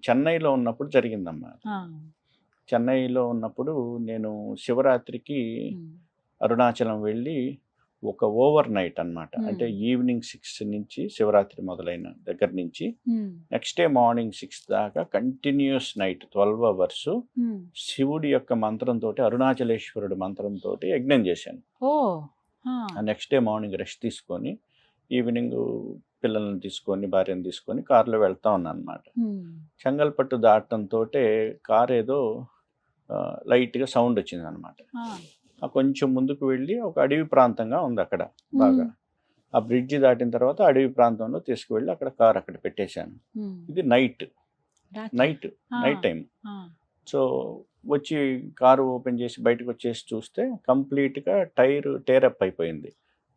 చెన్నైలో ఉన్నప్పుడు జరిగిందమ్మా. ఆ! చెన్నైలో ఉన్నప్పుడు నేను శివరాత్రికి హ్మ్. అరుణాచలం వెళ్ళి ఒక ఓవర్ నైట్ అనమాట. అంటే హ్మ్. ఈవినింగ్ 6 నుంచి శివరాత్రి మొదలైన దగ్గర నుంచి హ్మ్. నెక్స్ట్ డే మార్నింగ్ 6 దాకా కంటిన్యూయస్ నైట్ 12 అవర్స్ హ్మ్. శివుడి యొక్క మంత్రంతోటి, అరుణాచలేశ్వరుడి మంత్రంతోటి యజ్ఞం చేశాను. ఓహ్! ఆ! ఆ నెక్స్ట్ డే మార్నింగ్ రెస్ట్ తీసుకొని, ఈవినింగ్ పిల్లల్ని తీసుకొని, భార్యను తీసుకొని కారులో వెళ్తా ఉన్నానన్నమాట. హ్మ్. చెంగల్పట్టు దాటంతోటే కారేదో లైట్‌గా సౌండ్ వచ్చిందనమాట. ఆ! కొంచెం ముందుకు వెళ్ళి ఒక అడవి ప్రాంతంగా ఉందక్కడ హ్మ్. బాగా. ఆ బ్రిడ్జ్ దాటిన తర్వాత అడవి ప్రాంతంలో తీసుకువెళ్ళి అక్కడ కార్ అక్కడ పెట్టేశాను. హ్మ్. ఇది నైట్. రాత్రి. నైట్. ఆ! Night time. ఆ! సో, వచ్చి కారు ఓపెన్ చేసి బయటకొచ్చేసి చూస్తే కంప్లీట్‌గా టైర్ టేర్ అప్ అయిపోయింది.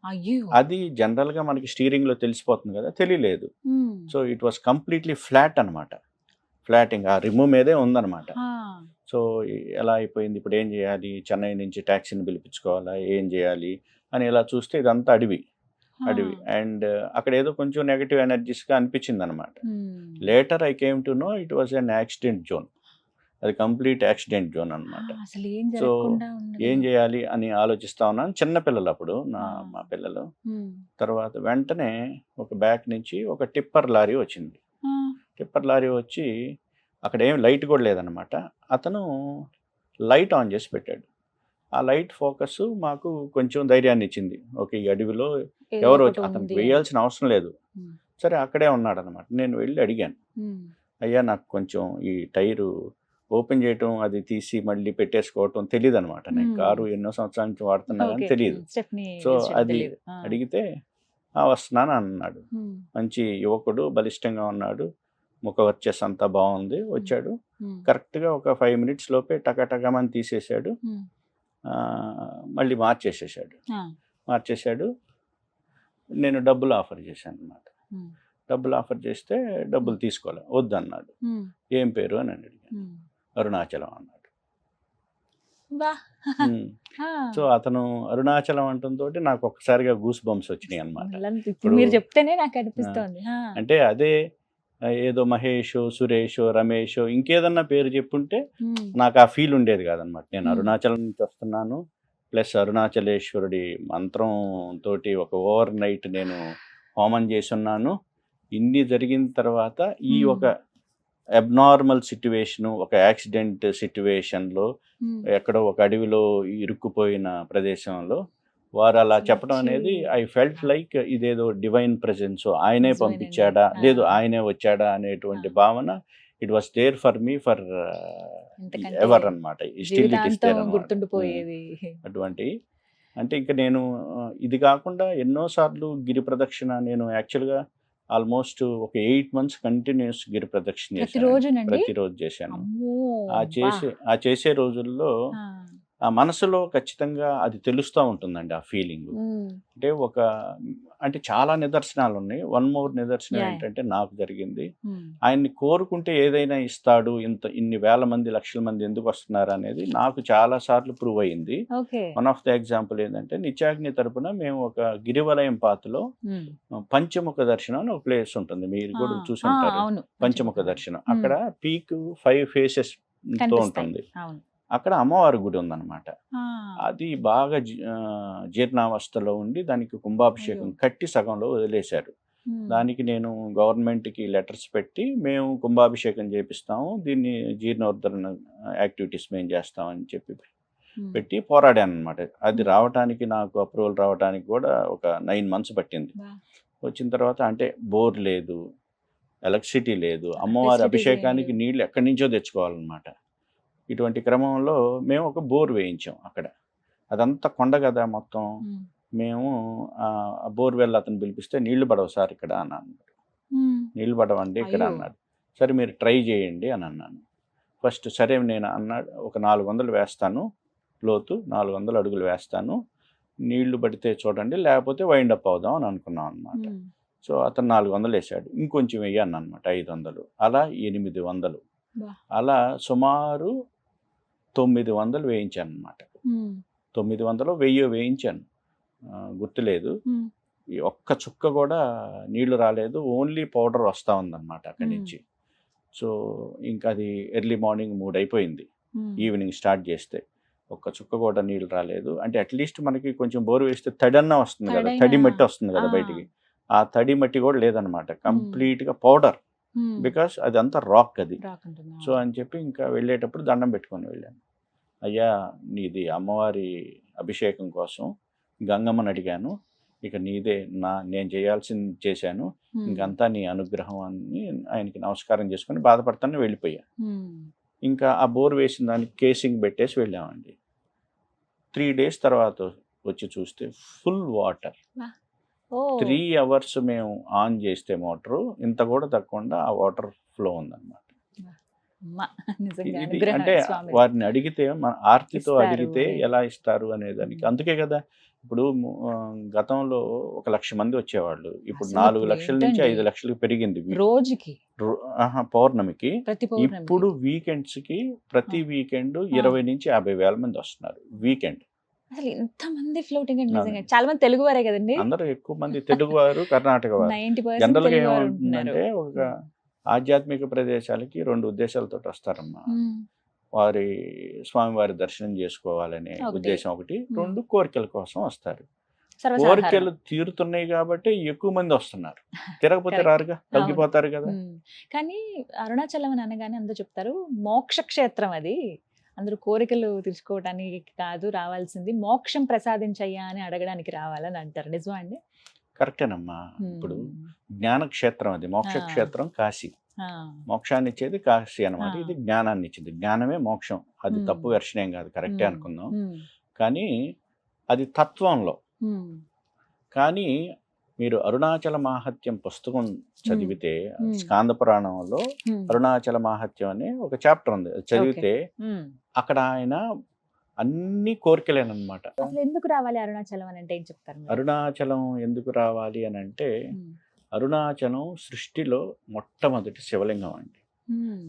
అయ్యో! అది జనరల్‌గా మనకి స్టీరింగ్‌లో తెలిసిపోతుంది కదా! తెలియలేదు. హ్మ్. So, it was completely flat అనమాట. ఫ్లాటింగ్ ఆ రిమ్ మీదే ఉందనమాట. ఆ! సో, ఎలా అయిపోయింది? ఇప్పుడేం జేయాలి? చెన్నై నుంచి టాక్సీని పిలిపించుకోవాలా? ఏం జేయాలి? అని ఇలా చూస్తే ఇదంతా అడవి. ఆ! అడవి. అండ్ అక్కడేదో కొంచెం నెగెటివ్ ఎనర్జీస్‌గా అనిపించిందనమాట. హ్మ్. Later I came to know it was N accident zone. అది కంప్లీట్ యాక్సిడెంట్ జోన్ ఆ! అనమాట. అసలేం సో, జరగకుండా ఉండదు. ఏం జేయాలి అని ఆలోచిస్తా ఉన్నాను. చిన్న పిల్లలప్పుడు ఆ! మా పిల్లలు. హ్మ్. తర్వాత వెంటనే ఒక బ్యాక్ నుంచి ఒక టిప్పర్ లారీ వచ్చింది. ఆ! టిప్పర్ లారీ వచ్చి అక్కడేం లైట్ కూడా లేదనమాట. అతను లైట్ ఆన్ చేసి పెట్టాడు. ఆ లైట్ ఫోకస్ మాకు కొంచెం ధైర్యాన్నిచ్చింది. ఓకే. ఈ అడవిలో ఏదో ఎవరో ఒకటి అతనికి ఉంది అని. వేయాల్సిన అవసరం లేదు. హ్మ్. సరే అక్కడే ఉన్నాడనమాట. నేను వెళ్లి అడిగాను. హ్మ్. అయ్యా నాకు కొంచెం ఈ టైరు ఓపెన్ చేయటం, అది తీసి మళ్ళీ పెట్టేసుకోవటం తెలీదనమాట. నేను హ్మ్. కారు ఎన్నో సంవత్సరాల నుంచి వాడుతున్నా గానీ ఓకే. తెలీదు. స్టెప్‌ని సో, యూజ్ చేయడం అది తెలీదు. ఆ! అడిగితే వస్తున్నాను అన్నాడు. హ్మ్. మంచి యువకుడు, బలిష్టంగా ఉన్నాడు. ముఖ వర్చస్సు అంతా బావుంది. హ్మ్. వచ్చాడు. హ్మ్. కరెక్ట్‌గా ఒక 5 మినిట్స్ లోపే టకటకమని తీసేసాడు. హ్మ్. మళ్ళీ మార్చేసేసాడు. ఆ! మార్చేసాడు. నేను డబ్బులు ఆఫర్ చేశాననమాట. హ్మ్. డబ్బులు ఆఫర్ చేస్తే హ్మ్. డబ్బులు తీసుకోలే. వద్దన్నాడు. హ్మ్. ఏం పేరు అని అడిగాను. హ్మ్. అరుణాచలం అన్నాడు. అబ్బా! హ్మ్. ఆ! సో, అతను అరుణాచలం అంటంతోటి నాకు ఒక్కసారిగా గూస్ బంప్స్ వచ్చినాయన్నమాట. ఇప్పుడు ఇప్పుడు మీరు చెప్తేనే ఆ! నాకనిపిస్తోంది. ఆ! అంటే అదే ఏదో మహేషో, సురేషో, రమేషో ఇంకేదన్నా పేరు చెప్పుంటే హ్మ్. నాకు ఆ ఫీల్ ఉండేది కాదనమాట. నేను హ్మ్. అరుణాచలం నుంచి వస్తున్నాను. ప్లస్ అరుణాచలేశ్వరుడి మంత్రం తోటి ఒక ఓవర్ నైట్ నేను హోమం చేసున్నాను. ఇన్ని జరిగిన తర్వాత ఈ హ్మ్. ఒక అబ్నార్మల్ సిట్యుయేషను, ఒక యాక్సిడెంట్ సిట్యుయేషన్‌లో హ్మ్. ఎక్కడో ఒక అడవిలో ఇరుక్కుపోయిన ప్రదేశంలో వారలా చెప్పడం అసలొచ్చి అనేది ఐ ఫెల్ట్ లైక్ ఇదేదో డివైన్ ప్రెజెన్సో ఆయనే నిజమేనండి. పంపించాడా? ఆ! లేదు ఆయనే వచ్చాడా? ఆ! అనేటువంటి భావన it was there for me for ఎంతకంటే ఎవర్ అనమాట. స్టిల్ ఇట్ ఈస్ జీవితాంతం దేర్ అనమాట. గుర్తుండిపోయేవి. అటువంటియి. అంటే ఇంక నేను ఇది కాకుండా ఎన్నో సార్లు గిరి ప్రదక్షిణ నేను యాక్చువల్‌గా ఆల్మోస్ట్ ఒక 8 మంత్స్ కంటిన్యూయస్ గిరి ప్రదక్షిణ చేశానండి. ప్రతిరోజునండి? ప్రతిరోజు చేశాను. అమ్మో! ఆ అబ్బా! చేసే ఆ చేసే రోజుల్లో ఆ! ఆ మనసులో ఖచ్చితంగా అది తెలుస్తా ఉంటుందండి ఆ ఫీలింగు. హ్మ్. అంటే అంటే చాలా నిదర్శనాలున్నాయి. వన్ మోర్ నిదర్శనం యాహ్! ఏంటంటే నాకు జరిగింది. హ్మ్. ఆయన్ని కోరుకుంటే ఏదైనా ఇస్తాడు. ఇన్ని వేల మంది, లక్షల మంది ఎందుకొస్తున్నారనేది నాకు చాలా సార్లు ప్రూవ్ అయింది. Okay. One of the example ఏందంటే నిత్యాగ్ని తరపున మేము ఒక గిరివలయం పాతలో హ్మ్. పంచముఖ దర్శనం అని ఒక ప్లేస్ ఉంటుంది. మీరు ఆ! కూడా ఆ! చూసుంటారు. అవును. పంచముఖ పంచముఖ దర్శనం. దర్శనం. హ్మ్. అక్కడ పీక్ 5 ఫేసెస్‌తో కనిపిస్తాయి. ఉంటుంది. అవును. అక్కడ అమ్మవారి గుడి ఉందన్నమాట. ఆ! అది బాగా జీర్ణావస్థలో ఉండి దానికి అయ్యో! కుంభాభిషేకం కట్టి సగంలో వదిలేశారు. హ్మ్. దానికి నేను గవర్నమెంట్‌కి లెటర్స్ పెట్టి మేము కుంభాభిషేకం చేపిస్తాము. దీన్ని జీర్ణోద్ధరణ యాక్టివిటీస్ మేము చేస్తాం అని చెప్పి హ్మ్. పెట్టి పోరాడాననమాట. అది హ్మ్. రావటానికి నాకు అప్రూవల్ రావటానికి కూడా ఒక 9 మంత్స్ పట్టింది. అబ్బా! వచ్చిన తర్వాత అంటే బోర్ లేదు, ఎలక్ట్రిసిటీ లేదు. అమ్మవారి ఫెసిలిటీస్ ఏమి అభిషేకానికి లేవు. నీళ్లు ఎక్కడి నుంచో తెచ్చుకోవాలనమాట. ఇటువంటి క్రమంలో మేము ఒక బోర్ వేయించాం అక్కడ. అదంతా కొండ గదా మొత్తం. హ్మ్. మేము బోర్‌వెల్ అతన్ని పిలిపిస్తే "నీళ్లు పడవు సార్ ఇక్కడ" అన్నాడు. హ్మ్. "నీళ్లు పడవండి ఇక్కడ" అయ్యో! అన్నాడు. సరే మీరు ట్రై చేయండి అని అన్నాను. ఫస్ట్ సరే నేను అన్నాడు ఒక 400 వేస్తాను లోతు. 400 అడుగులు వేస్తాను. నీళ్లు పడితే చూడండి లేకపోతే వైండ్ అప్ అవుదాం అని అనుకున్నాం అన్నమాట. హ్మ్. సో, అతను 400 ఏసాడు. ఇంకొంచెం వెయ్యి అన్నానన్నమాట 500 అలా 800 అబ్బా! అలా సుమారు 900 వేయించానన్నమాట. హ్మ్. 900 1000 వేయించాను. గుర్తులేదు. హ్మ్. ఈ ఒక్క చుక్క గూడా నీళ్లు రాలేదు. ఓన్లీ పౌడర్ వస్తా ఉందన్నమాట అక్కడి హ్మ్. నుంచి. సో ఇంకా అది ఎర్లీ మార్నింగ్ 3 అయిపోయింది. ఈవినింగ్ స్టార్ట్ చేస్తే ఒక్క చుక్క కూడా నీళ్ళు రాలేదు. అంటే అట్లీస్ట్ మనకి కొంచెం బోరు వేస్తే తడన్నా వస్తుంది కదా, తడైనా. తడి మట్టి వస్తుంది కదా ఆ. బయటికి. ఆ తడి మట్టి కూడా లేదనమాట, కంప్లీట్గా పౌడర్. బికాస్ అది అంతా రాక్ అది. సో అని చెప్పి ఇంకా వెళ్ళేటప్పుడు దండం పెట్టుకొని వెళ్ళాను. అయ్యా, నీది అమ్మవారి అభిషేకం కోసం గంగమ్మని అడిగాను, ఇక నీదే, నేను చేయాల్సింది చేశాను, ఇంకంతా నీ అనుగ్రహం అని ఆయనకి నమస్కారం చేసుకొని బాధపడతాను వెళ్ళిపోయా. ఇంకా ఆ బోర్ వేసిన దానికి కేసింగ్ పెట్టేసి వెళ్ళామండి. 3 days తర్వాత వచ్చి చూస్తే ఫుల్ వాటర్. 3 hours మేము ఆన్ చేస్తే మోటరు ఇంత కూడా తగ్గకుండా ఆ వాటర్ ఫ్లో ఉందన్నమాట. ఇది అంటే వారిని అడిగితే, మన ఆర్తితో ఇస్తారు అడిగితే అనేది. ఎలా ఇస్తారు అనేదానికి. అందుకే కదా ఇప్పుడు గతంలో 1 లక్ష మంది వచ్చేవాళ్ళు, ఇప్పుడు అసలు 4 ఇప్పుడు లక్షల నుంచి ఏంటండి? 5 లక్షలకు పెరిగింది రోజుకి పౌర్ణమికి. ప్రతి పౌర్ణమికి. ఇప్పుడు వీకెండ్స్ కి ప్రతి వీకెండ్ 20 నుంచి 50 వేల మంది వస్తున్నారు వీకెండ్. అసలు ఎంత మంది ఫ్లోటింగ్ అండి నిజంగా. అవునండి. చాలా మంది తెలుగు వారే కదండి. అందరూ ఎక్కువ మంది తెలుగు వారు, కర్ణాటక వారు. 90% జనరల్గా తెలుగు వారు ఉంటున్నారు. ఏమవుతుందంటే ఒక ఆధ్యాత్మిక ప్రదేశాలకి 2 ఉద్దేశాలతో వస్తారమ్మా. వారి స్వామివారి దర్శనం చేసుకోవాలనే ఒకటి. ఉద్దేశం ఒకటి, 2 కోరికల కోసం వస్తారు. సర్వసాధారణం. కోరికలు తీరుతున్నాయి కాబట్టి ఎక్కువ మంది వస్తున్నారు, తిరగపోతే Correct. రారుగా, తగ్గిపోతారు కదా. కానీ అరుణాచలం అని అనగానే అందరూ చెప్తారు మోక్ష క్షేత్రం అది, అందరూ కోరికలు తీర్చుకోవడానికి కాదు రావాల్సింది, మోక్షం ప్రసాదించయ్యా అని అడగడానికి రావాలని అంటారు. నిజమా అండి? కరెక్టేనమ్మా. ఇప్పుడు జ్ఞానక్షేత్రం అది, మోక్ష క్షేత్రం కాశీ. మోక్షాన్ని ఇచ్చేది కాశీ అనమాట. ఇది జ్ఞానాన్ని ఇచ్చింది. జ్ఞానమే మోక్షం. అది తప్పు వెర్షన్ ఏం కాదు, కరెక్టే అనుకుందాం. కానీ అది తత్వంలో. కానీ మీరు అరుణాచల మాహత్యం పుస్తకం చదివితే, స్కాంద పురాణంలో అరుణాచల మాహత్యం అనే ఒక చాప్టర్ ఉంది, అది చదివితే అక్కడ ఆయన అన్ని కోరికలేనమాట. అసలు ఎందుకు రావాలి అరుణాచలం అని అంటే ఏం చెప్తారు మీరు? అరుణాచలం ఎందుకు రావాలి అని అంటే, అరుణాచలం సృష్టిలో మొట్టమొదటి శివలింగం అండి.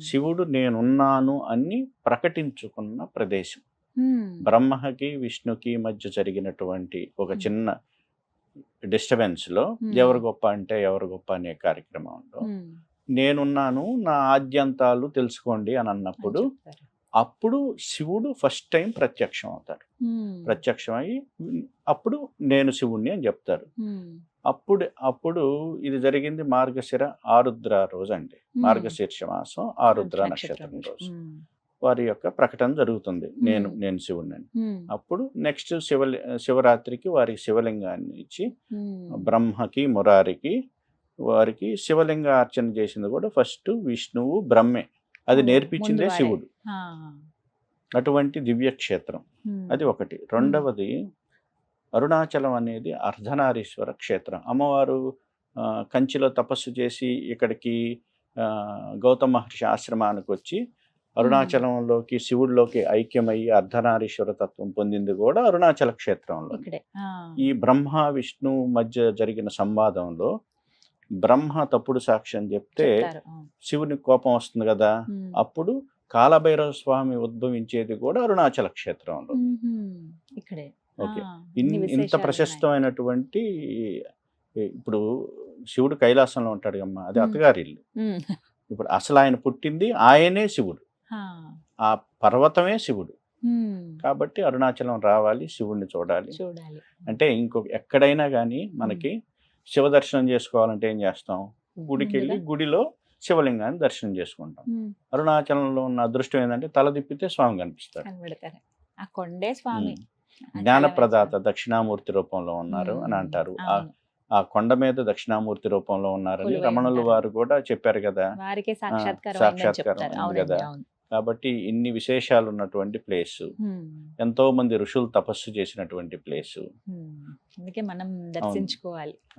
శివుడు నేనున్నాను అని ప్రకటించుకున్న ప్రదేశం. బ్రహ్మకి విష్ణుకి మధ్య జరిగినటువంటి ఒక చిన్న డిస్టర్బెన్స్ లో ఎవరు గొప్ప అంటే ఎవరు గొప్ప అనే కార్యక్రమంలో నేనున్నాను, నా ఆద్యంతాలు తెలుసుకోండి అని అన్నప్పుడు, అప్పుడు శివుడు ఫస్ట్ టైం ప్రత్యక్షం అవుతాడు. ప్రత్యక్షం అయ్యి అప్పుడు నేను శివుణ్ణి అని చెప్తారు. అప్పుడు ఇది జరిగింది మార్గశిర ఆరుద్ర రోజు అండి. మార్గశీర్ష మాసం ఆరుద్ర నక్షత్రం రోజు వారి యొక్క ప్రకటన జరుగుతుంది, నేను శివుణ్ణి అని. అప్పుడు నెక్స్ట్ శివరాత్రికి వారికి శివలింగాన్ని ఇచ్చి, బ్రహ్మకి మురారికి వారికి శివలింగ అర్చన చేసింది కూడా ఫస్ట్ విష్ణువు బ్రహ్మే, అది నేర్పించిందే శివుడు. అటువంటి దివ్య క్షేత్రం అది ఒకటి. రెండవది, అరుణాచలం అనేది అర్ధనారీశ్వర క్షేత్రం. అమ్మవారు కంచిలో తపస్సు చేసి ఇక్కడికి గౌతమ మహర్షి ఆశ్రమానికి వచ్చి అరుణాచలంలోకి శివుడిలోకి ఐక్యమయ్యి అర్ధనారీశ్వర తత్వం పొందింది కూడా అరుణాచల క్షేత్రంలో. ఈ బ్రహ్మ విష్ణు మధ్య జరిగిన సంవాదంలో బ్రహ్మ తప్పుడు సాక్ష్యం చెప్తే శివునికి కోపం వస్తుంది కదా, అప్పుడు కాలభైరవ స్వామి ఉద్భవించేది కూడా అరుణాచల క్షేత్రంలో. ఓకే, ఇంత ప్రశస్తమైనటువంటి, ఇప్పుడు శివుడు కైలాసంలో ఉంటాడు అమ్మా, అది అత్తగారి ఇల్లు. ఇప్పుడు అసలు ఆయన పుట్టింది ఆయనే శివుడు, ఆ పర్వతమే శివుడు. కాబట్టి అరుణాచలం రావాలి, శివుడిని చూడాలి. అంటే ఎక్కడైనా కానీ మనకి శివ దర్శనం చేసుకోవాలంటే ఏం చేస్తాం? గుడికి వెళ్ళి గుడిలో శివలింగాన్ని దర్శనం చేసుకుంటాం. అరుణాచలంలో ఉన్న అదృష్టం ఏంటంటే తల తిప్పితే స్వామి కనిపిస్తాడు. జ్ఞానప్రదాత దక్షిణామూర్తి రూపంలో ఉన్నారు అని అంటారు. ఆ కొండ మీద దక్షిణామూర్తి రూపంలో ఉన్నారని రమణులు వారు కూడా చెప్పారు కదా, సాక్షాత్కారం ఉంది కదా. కాబట్టి ఇన్ని విశేషాలు ఉన్నటువంటి ప్లేస్, ఎంతో మంది ఋషులు తపస్సు చేసినటువంటి ప్లేస్. అందుకే మనం దర్శించుకోవాలి.